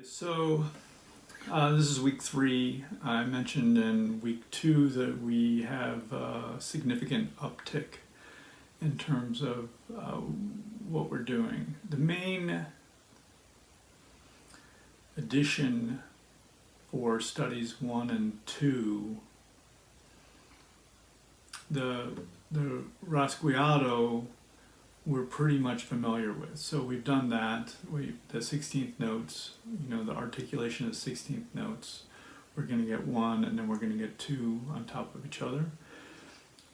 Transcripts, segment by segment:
So this is week 3. I mentioned in week 2 that we have a significant uptick in terms of what we're doing. The main addition for studies 1 and 2, the Rasgueado, we're pretty much familiar with. So we've done that. The 16th notes, the articulation of 16th notes, we're going to get 1 and then we're going to get 2 on top of each other.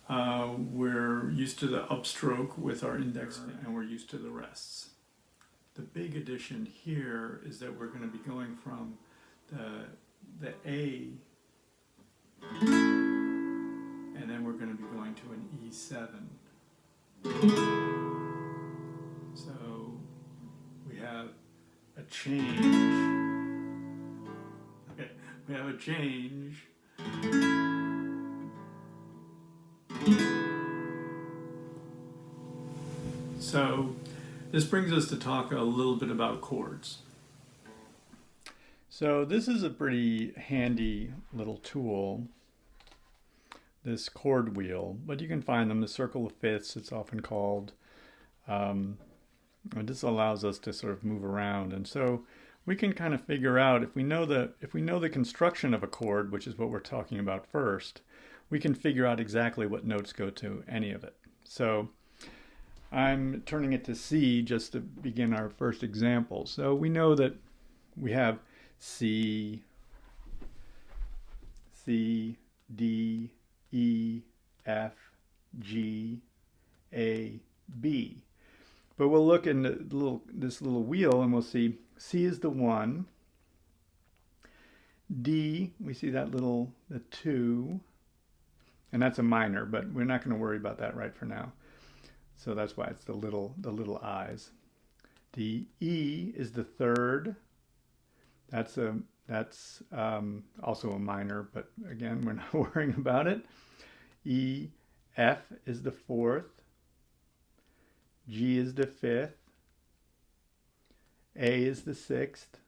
We're used to the upstroke with our index and we're used to the rests. The big addition here is that we're going to be going from the A, and then we're going to be going to an E7. So we have a change. Okay, we have a change. So this brings us to talk a little bit about chords. So this is a pretty handy little tool, this chord wheel, but you can find them, the circle of fifths it's often called. And this allows us to sort of move around, and so we can kind of figure out if we know the construction of a chord, which is what we're talking about first, we can figure out exactly what notes go to any of it. So I'm turning it to C just to begin our first example. So we know that we have C, D, E, F, G, A, B. But we'll look in this little wheel and we'll see C is the 1. D, we see the 2. And that's a minor, but we're not going to worry about that right for now. So that's why it's the little I's. The E is the 3rd. That's also a minor, but again, we're not worrying about it. E, F is the 4th. G is the 5th. A is the 6th.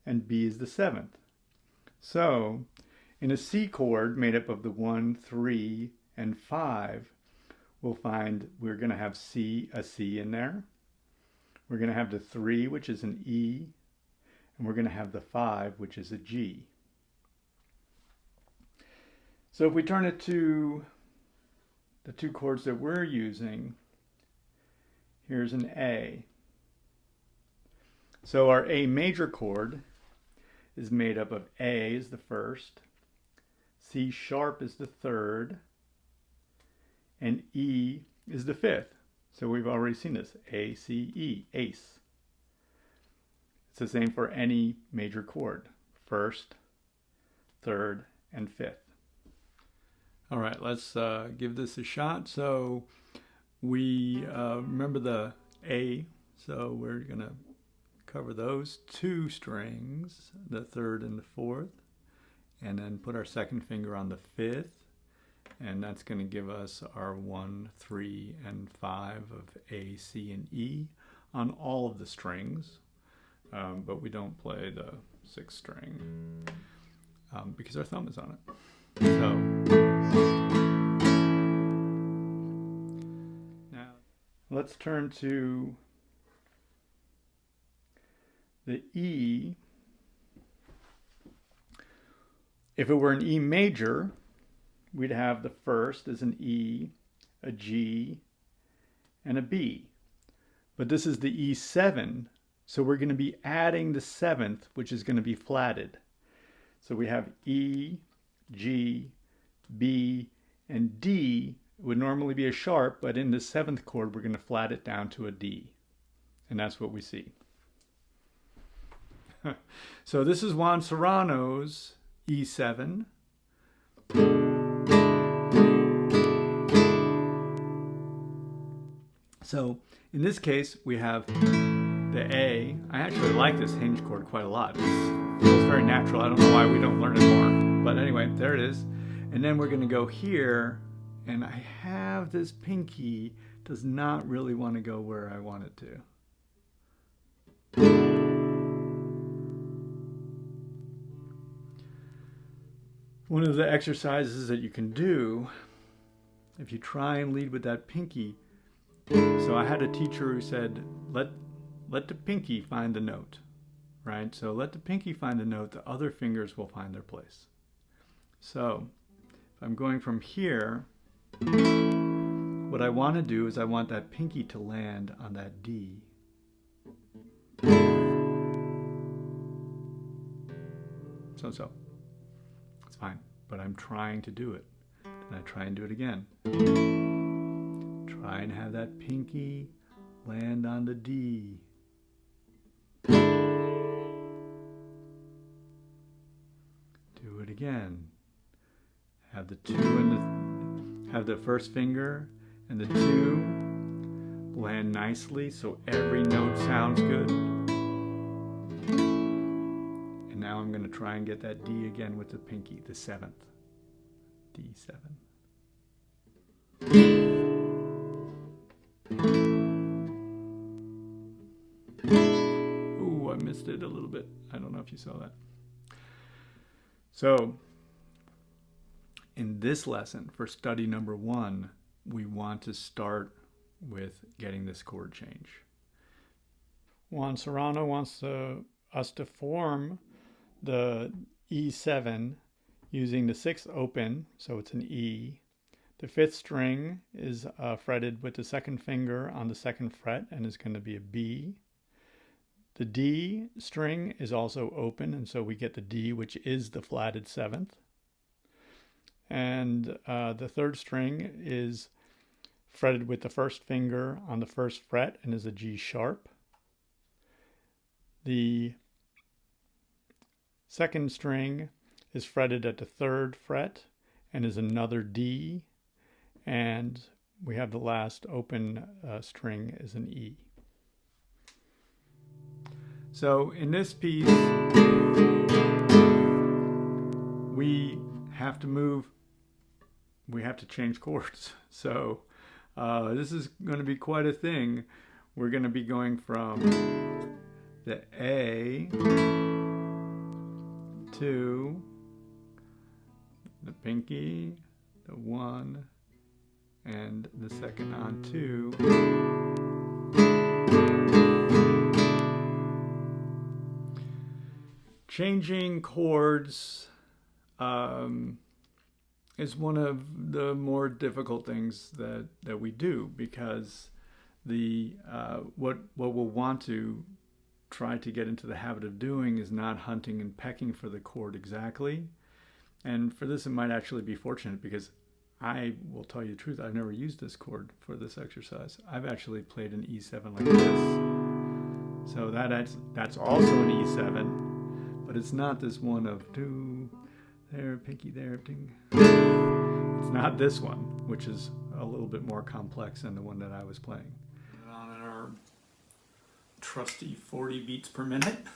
And B is the 7th. So, in a C chord made up of the 1, 3, and 5, we'll find we're going to have a C in there. We're going to have the 3, which is an E. And we're going to have the 5, which is a G. So if we turn it to the 2 chords that we're using, here's an A. So our A major chord is made up of A is the 1st, C sharp is the 3rd, and E is the 5th. So we've already seen this, A, C, E, ace. It's the same for any major chord, 1st, 3rd, and 5th. All right, let's give this a shot. So we remember the A, so we're going to cover those 2 strings, the 3rd and the 4th, and then put our second finger on the 5th, and that's going to give us our 1, 3, and 5 of A, C, and E on all of the strings, but we don't play the 6th string because our thumb is on it. So now let's turn to the E. If it were an E major, we'd have the 1st as an E, a G, and a B. But this is the E7, so we're going to be adding the 7th, which is going to be flatted. So we have E, G, B, and D. It would normally be a sharp, but in the 7th chord, we're going to flat it down to a D. And that's what we see. So this is Juan Serrano's E7. So in this case, we have the A. I actually like this hinge chord quite a lot. It feels very natural. I don't know why we don't learn it more. But anyway, there it is. And then we're going to go here, and I have this pinky does not really want to go where I want it to. One of the exercises that you can do, if you try and lead with that pinky, so I had a teacher who said, let the pinky find the note, right? So let the pinky find the note, the other fingers will find their place. So if I'm going from here, what I want to do is I want that pinky to land on that D. So. It's fine, but I'm trying to do it. And I try and do it again. Try and have that pinky land on the D. Do it again. Have the 2 and have the first finger and the 2 land nicely so every note sounds good. And now I'm going to try and get that D again with the pinky, the 7th. D7. Ooh, I missed it a little bit. I don't know if you saw that. So, in this lesson, for study number 1, we want to start with getting this chord change. Juan Serrano wants us to form the E7 using the 6th open, so it's an E. The 5th string is fretted with the 2nd finger on the 2nd fret and is going to be a B. The D string is also open, and so we get the D, which is the flatted 7th. And the 3rd string is fretted with the 1st finger on the 1st fret and is a G sharp. The 2nd string is fretted at the 3rd fret and is another D, and we have the last open string is an E. So in this piece, we have to change chords. So this is going to be quite a thing. We're going to be going from the A to the pinky, the 1, and the 2nd on 2. Changing chords is one of the more difficult things that we do, because what we'll want to try to get into the habit of doing is not hunting and pecking for the chord exactly. And for this, it might actually be fortunate, because I will tell you the truth, I've never used this chord for this exercise. I've actually played an E7 like this. So that's also an E7, but it's not this one of 2, there, pinky there, ding. It's not this one, which is a little bit more complex than the one that I was playing. On our trusty 40 beats per minute.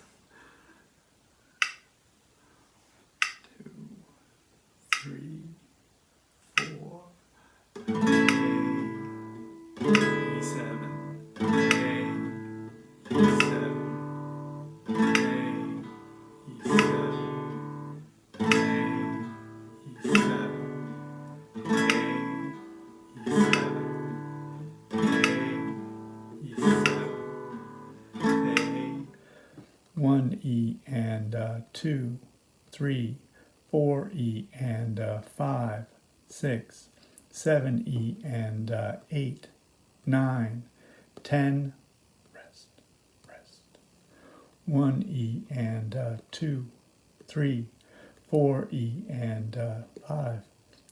2, 3, 4, E7, E7, one E and 2, 3, 4 E and 5, 6, 7 E and 8, 9, 10, rest, 1 E and 2, 3, 4 E and 5,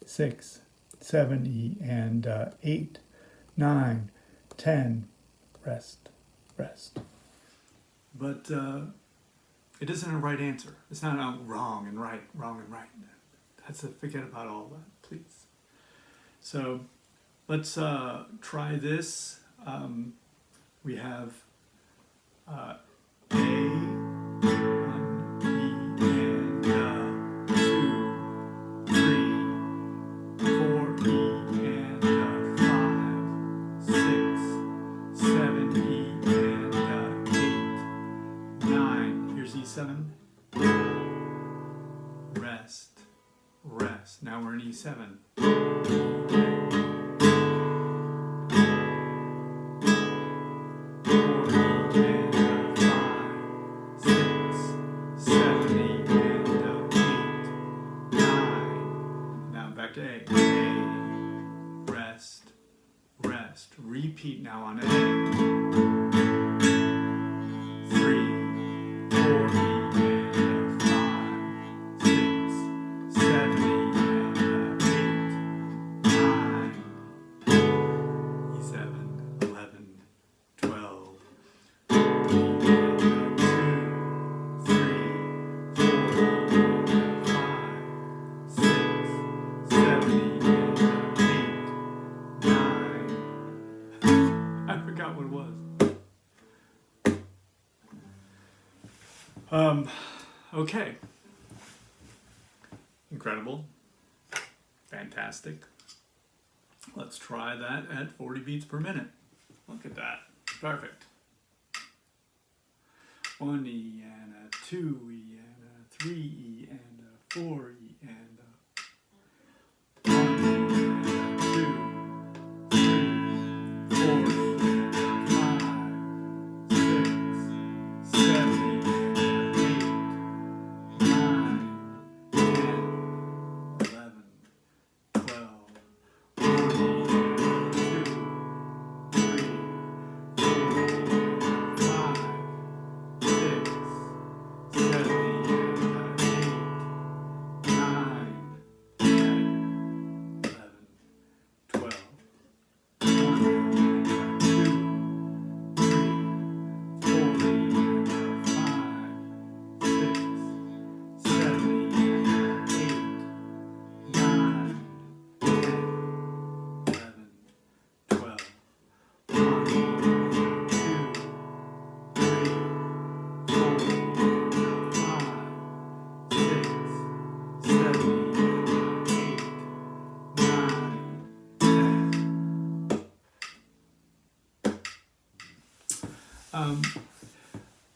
6, 7 E and 8, 9, 10, rest. But it isn't a right answer. It's not a wrong and right. Forget about all that, please. So let's try this. We have A, 1 E and 2, 3, 4 E and 5, 6, 7 E and 8, 9. Here's E7. Rest. rest. Now we're in E7. Back to A. Rest, rest. Repeat now on A. 3, 4, E and 5, 6, 7, E and 8, 9, E7, 11, 12. What it was. Okay. Incredible. Fantastic. Let's try that at 40 beats per minute. Look at that. Perfect. 1 E and a 2 E and a 3 E and a 4 E and a 1 E and a 2, 3, 4 E.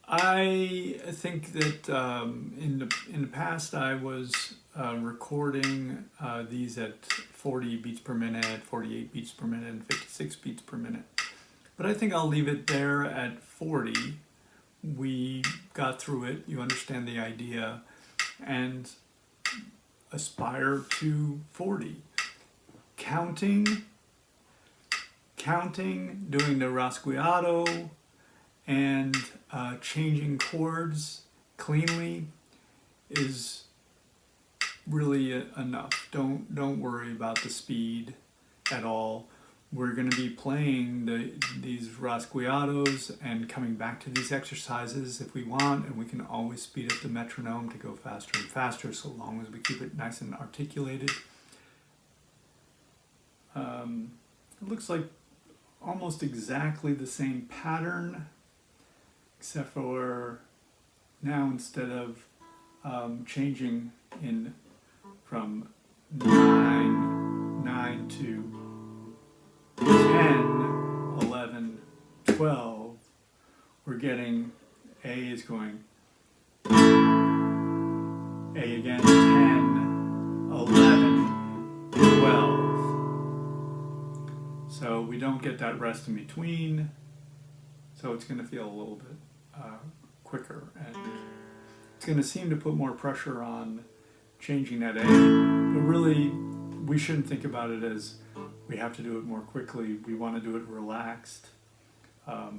I think that in the past I was recording these at 40 beats per minute, 48 beats per minute, and 56 beats per minute. But I think I'll leave it there at 40. We got through it, you understand the idea, and aspire to 40. Counting, doing the Rasgueado, and changing chords cleanly is really enough. Don't worry about the speed at all. We're going to be playing these Rasgueados and coming back to these exercises if we want, and we can always speed up the metronome to go faster and faster so long as we keep it nice and articulated. It looks like almost exactly the same pattern, except for now instead of changing in from 9 to 10, 11, 12, we're getting A is going A again, 10, 11, 12. So we don't get that rest in between, so it's going to feel a little bit quicker, and it's going to seem to put more pressure on changing that A, but really we shouldn't think about it as we have to do it more quickly. We want to do it relaxed. A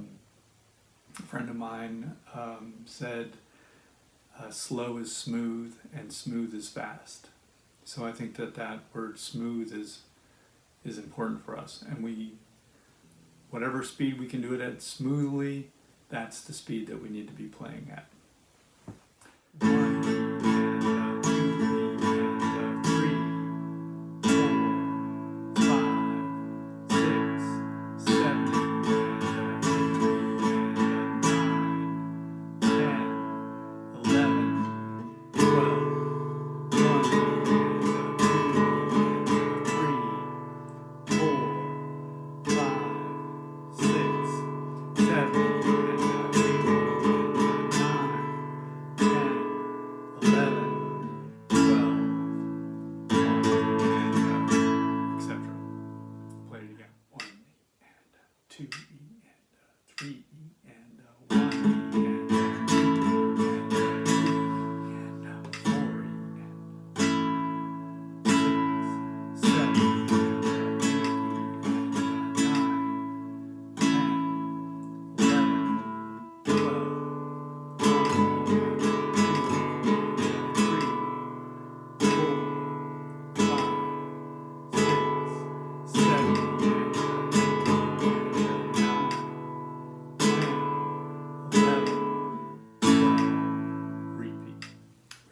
friend of mine said slow is smooth and smooth is fast. So I think that word smooth is important for us, and whatever speed we can do it at smoothly, that's the speed that we need to be playing at. 1 and 2 and 3, 4, 5, 6, 7, 8 and 9, 10, 11, 12, 1 and 2 and 3, 4, 5, 6, 7.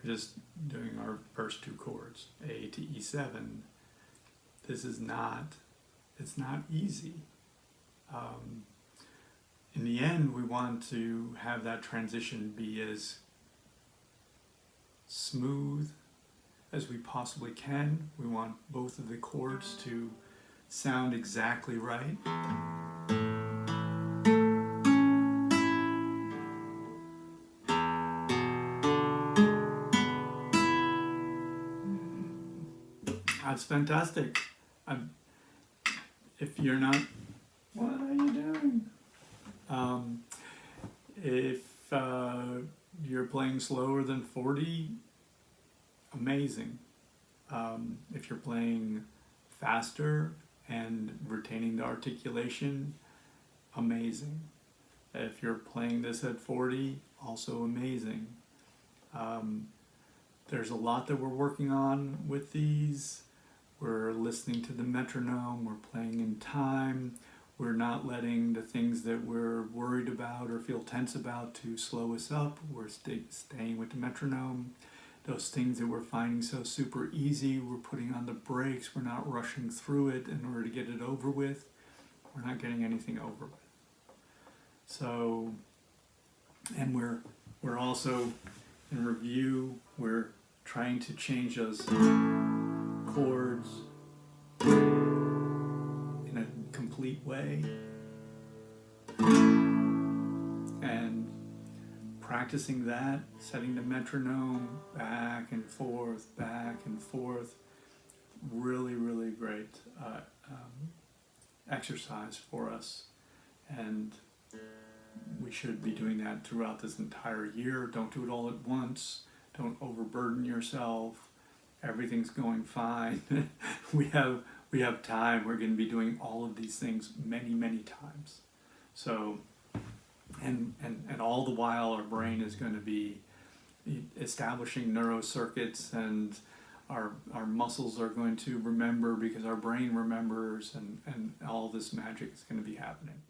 just doing our first two chords, A to E7. This is not, it's not easy. In the end, we want to have that transition be as smooth as we possibly can. We want both of the chords to sound exactly right. That's fantastic. If you're not, what are you doing? If you're playing slower than 40, amazing. If you're playing faster and retaining the articulation, amazing. If you're playing this at 40, also amazing. There's a lot that we're working on with these. We're listening to the metronome, we're playing in time, we're not letting the things that we're worried about or feel tense about to slow us up. We're staying with the metronome. Those things that we're finding so super easy, we're putting on the brakes, we're not rushing through it in order to get it over with. We're not getting anything over with. So, and we're also, in review, we're trying to change those chords in a complete way, and practicing that, setting the metronome back and forth, really, really great exercise for us, and we should be doing that throughout this entire year. Don't do it all at once. Don't overburden yourself. Everything's going fine. we have time. We're going to be doing all of these things many, many times. So, and all the while our brain is going to be establishing neurocircuits, and our muscles are going to remember because our brain remembers, and all this magic is going to be happening.